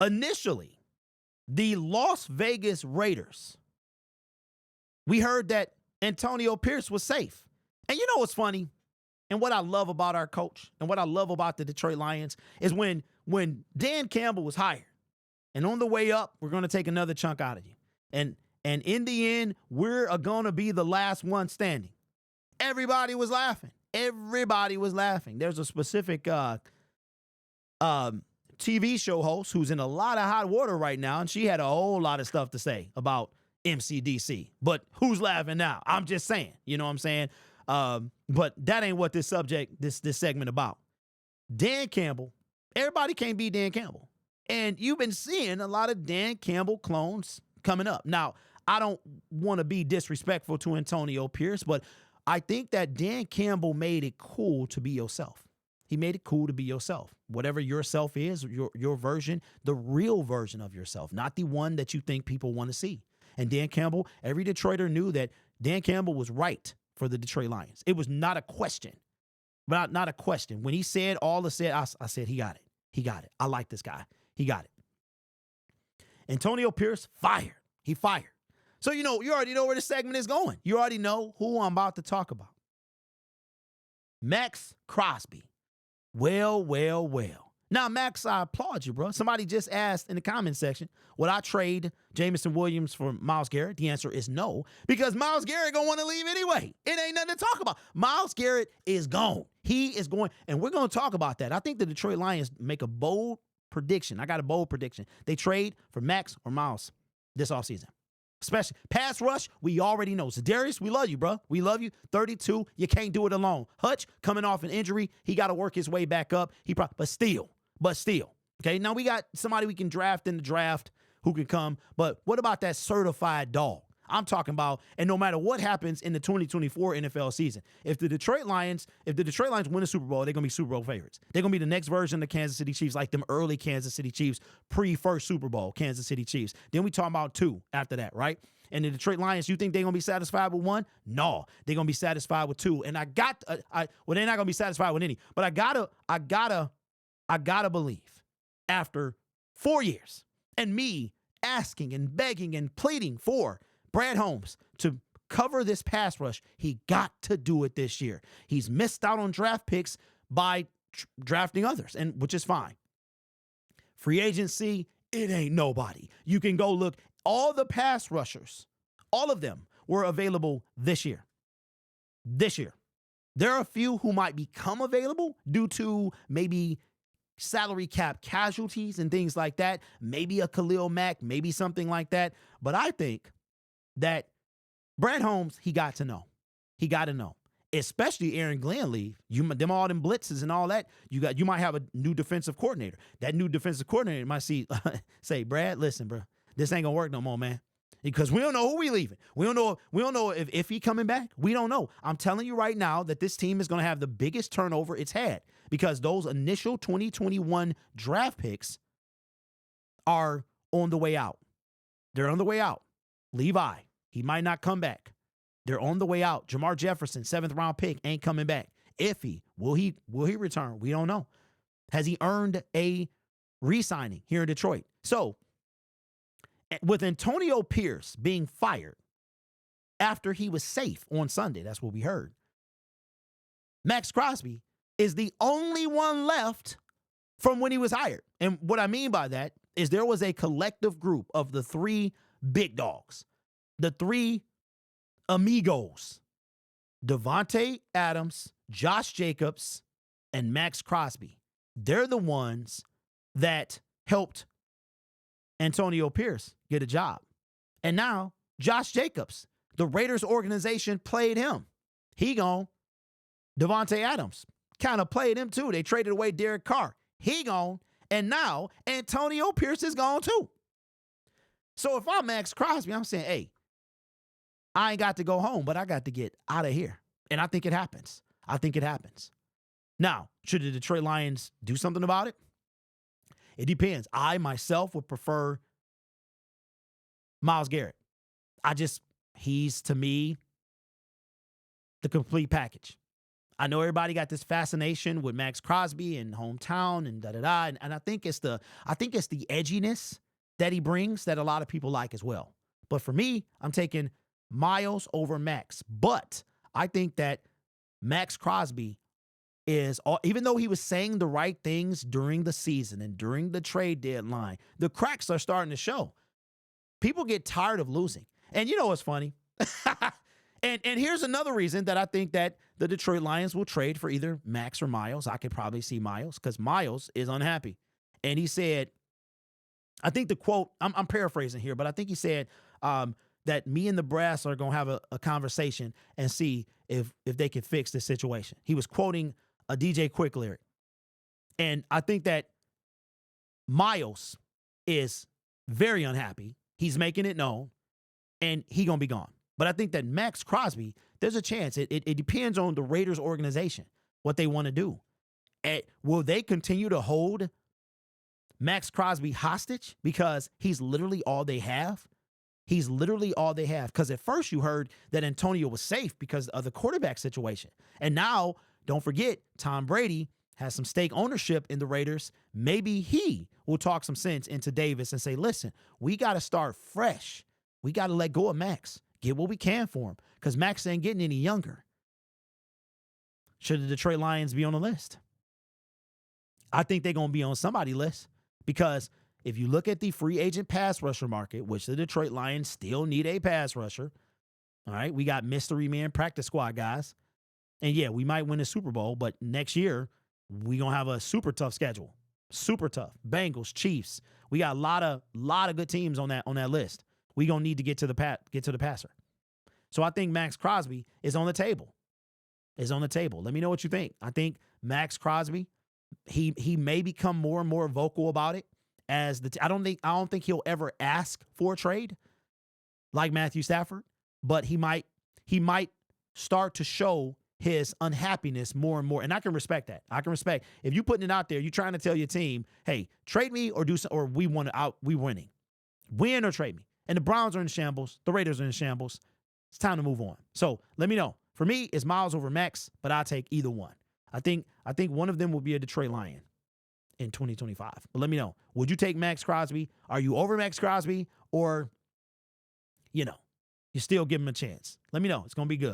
Initially, the Las Vegas Raiders, we heard that Antonio Pierce was safe. And you know what's funny? And what I love about our coach and what I love about the Detroit Lions is when Dan Campbell was hired and on the way up, we're going to take another chunk out of you. And in the end, we're going to be the last one standing. Everybody was laughing. Everybody was laughing. There's a specific TV show host who's in a lot of hot water right now, and she had a whole lot of stuff to say about MCDC. But who's laughing now? I'm just saying. You know what I'm saying? But that ain't what this segment about. Dan Campbell, everybody can't be Dan Campbell. And you've been seeing a lot of Dan Campbell clones coming up. Now, I don't want to be disrespectful to Antonio Pierce, but I think that Dan Campbell made it cool to be yourself. He made it cool to be yourself. Whatever yourself is, your version, the real version of yourself, not the one that you think people want to see. And Dan Campbell, every Detroiter knew that Dan Campbell was right for the Detroit Lions. It was not a question. Not a question. When he said all the said, I said, he got it. He got it. I like this guy. He got it. Antonio Pierce fired. He fired. So, you already know where the segment is going. You already know who I'm about to talk about. Maxx Crosby. Well. Now, Max, I applaud you, bro. Somebody just asked in the comment section, would I trade Jameson Williams for Myles Garrett? The answer is no, because Myles Garrett going to want to leave anyway. It ain't nothing to talk about. Myles Garrett is gone. He is going, and we're going to talk about that. I think the Detroit Lions make a bold prediction. I got a bold prediction. They trade for Max or Myles this offseason. Especially pass rush, we already know. Za'Darius, we love you, bro. We love you. 32, you can't do it alone. Hutch, coming off an injury, he got to work his way back up. But still. Okay, now we got somebody we can draft in the draft who can come. But what about that certified dog? I'm talking about, and no matter what happens in the 2024 NFL season, if the Detroit Lions win a Super Bowl, they're going to be Super Bowl favorites. They're going to be the next version of the Kansas City Chiefs, like them early Kansas City Chiefs, pre-first Super Bowl Kansas City Chiefs. Then we talk about 2 after that, right? And the Detroit Lions, you think they're going to be satisfied with 1? No, they're going to be satisfied with 2. And they're not going to be satisfied with any. But I gotta believe after 4 years and me asking and begging and pleading for Brad Holmes to cover this pass rush, he got to do it this year. He's missed out on draft picks by drafting others, and which is fine. Free agency, it ain't nobody. You can go look. All the pass rushers, all of them were available this year. This year. There are a few who might become available due to maybe salary cap casualties and things like that. Maybe a Khalil Mack, maybe something like that. But I think that Brad Holmes, he got to know. He got to know. Especially Aaron Glenn leave. All them blitzes and all that. You might have a new defensive coordinator. That new defensive coordinator might say, Brad, listen, bro, this ain't gonna work no more, man. Because we don't know who we leaving. We don't know if he coming back. We don't know. I'm telling you right now that this team is going to have the biggest turnover it's had because those initial 2021 draft picks are on the way out. They're on the way out. Levi, he might not come back. They're on the way out. Jamar Jefferson, 7th round pick, ain't coming back. Will he return? We don't know. Has he earned a re-signing here in Detroit? So, with Antonio Pierce being fired after he was safe on Sunday, that's what we heard, Maxx Crosby is the only one left from when he was hired. And what I mean by that is there was a collective group of the 3 big dogs, the 3 amigos, Davante Adams, Josh Jacobs, and Maxx Crosby. They're the ones that helped Antonio Pierce get a job. And now Josh Jacobs, the Raiders organization played him. He gone. Davante Adams kind of played him too. They traded away Derek Carr. He gone. And now Antonio Pierce is gone too. So if I'm Maxx Crosby, I'm saying, hey, I ain't got to go home, but I got to get out of here. And I think it happens. Now, should the Detroit Lions do something about it? It depends. I myself would prefer Myles Garrett. He's to me the complete package. I know everybody got this fascination with Maxx Crosby and hometown and da da da, and I think it's the edginess that he brings that a lot of people like as well. But for me, I'm taking Miles over Max. But I think that Maxx Crosby is, even though he was saying the right things during the season and during the trade deadline, the cracks are starting to show. People get tired of losing. And you know what's funny? and here's another reason that I think that the Detroit Lions will trade for either Max or Miles. I could probably see Miles because Miles is unhappy. And he said, I think the quote, I'm paraphrasing here, but I think he said that me and the brass are going to have a conversation and see if they can fix this situation. He was quoting a DJ Quick lyric. And I think that Miles is very unhappy. He's making it known, and he going to be gone. But I think that Maxx Crosby, there's a chance. It depends on the Raiders organization, what they want to do. Will they continue to hold Maxx Crosby hostage because he's literally all they have? He's literally all they have. Because at first you heard that Antonio was safe because of the quarterback situation. And now, don't forget, Tom Brady has some stake ownership in the Raiders. Maybe he will talk some sense into Davis and say, listen, we got to start fresh. We got to let go of Max. Get what we can for him because Max ain't getting any younger. Should the Detroit Lions be on the list? I think they're going to be on somebody's list because if you look at the free agent pass rusher market, which the Detroit Lions still need a pass rusher, all right, we got mystery man practice squad guys. And yeah, we might win a Super Bowl, but next year we're going to have a super tough schedule. Super tough. Bengals, Chiefs. We got a lot of good teams on that list. We're going to need to get to the passer. So I think Maxx Crosby is on the table. Let me know what you think. I think Maxx Crosby, he may become more and more vocal about it as I don't think he'll ever ask for a trade like Matthew Stafford, but he might start to show his unhappiness more and more. And I can respect that. I can respect if you putting it out there, you're trying to tell your team, hey, trade me or we winning. Win or trade me. And the Browns are in shambles. The Raiders are in shambles. It's time to move on. So let me know. For me, it's Miles over Max, but I'll take either one. I think one of them will be a Detroit Lion in 2025. But let me know. Would you take Maxx Crosby? Are you over Maxx Crosby? Or, you still give him a chance? Let me know. It's going to be good.